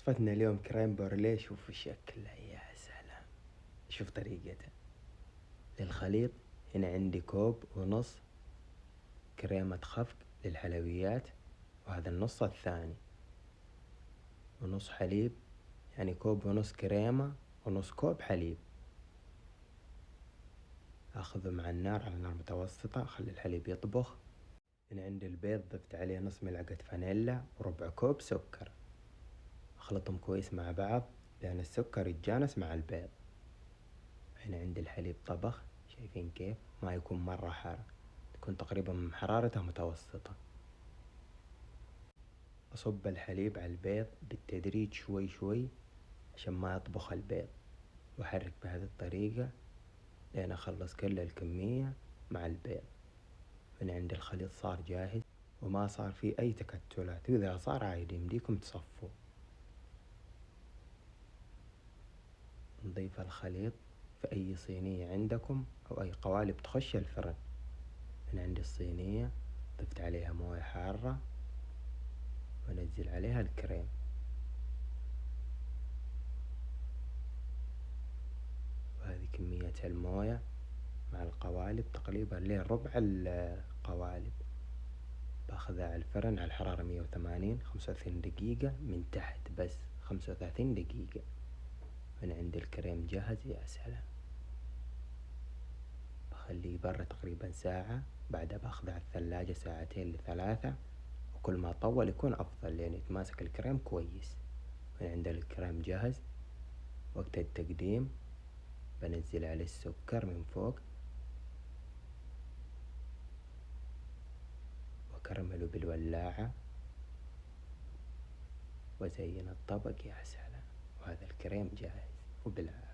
وصفتنا اليوم كريم بورليه. شوفوا شكله يا سلام، شوف طريقته للخليط. هنا عندي كوب ونص كريمة خفق للحلويات، وهذا النص الثاني، ونص حليب، يعني كوب ونص كريمة ونص كوب حليب. أخذه مع النار على نار متوسطة، أخلي الحليب يطبخ. هنا عندي البيض، ضفت عليه نص ملعقة فانيلا وربع كوب سكر، أخلطهم كويس مع بعض لأن السكر يتجانس مع البيض. هنا عندي الحليب طبخ، شايفين كيف؟ ما يكون مرة حار، تكون تقريبا حرارته متوسطة. أصب الحليب على البيض بالتدريج شوي شوي عشان ما يطبخ البيض، وأحرك بهذه الطريقة لين أخلص كل الكمية مع البيض. هنا عندي الخليط صار جاهز وما صار فيه أي تكتلات، وإذا صار عادي يمديكم تصفوا. نضيف الخليط في أي صينية عندكم أو أي قوالب تخش الفرن. هنا عندي الصينية، ضفت عليها موية حارة وأنزل عليها الكريم، وهذه كمية الموية مع القوالب تقريبا لين ربع القوالب. باخذها على الفرن على الحرارة 180، 35 دقيقة من تحت، بس 35 دقيقة. هنا عندي الكريم جاهز. يا سلام، بخليه برا تقريبا ساعة، بعدها باخذه على الثلاجة ساعتين ل3، وكل ما طول يكون أفضل لأن يتماسك الكريم كويس. هنا عندنا الكريم جاهز. وقت التقديم بنزل عليه السكر من فوق وأكرمله بالولاعة وأزين الطبق. يا سلام، وهذا الكريم جاهز وبالعافية.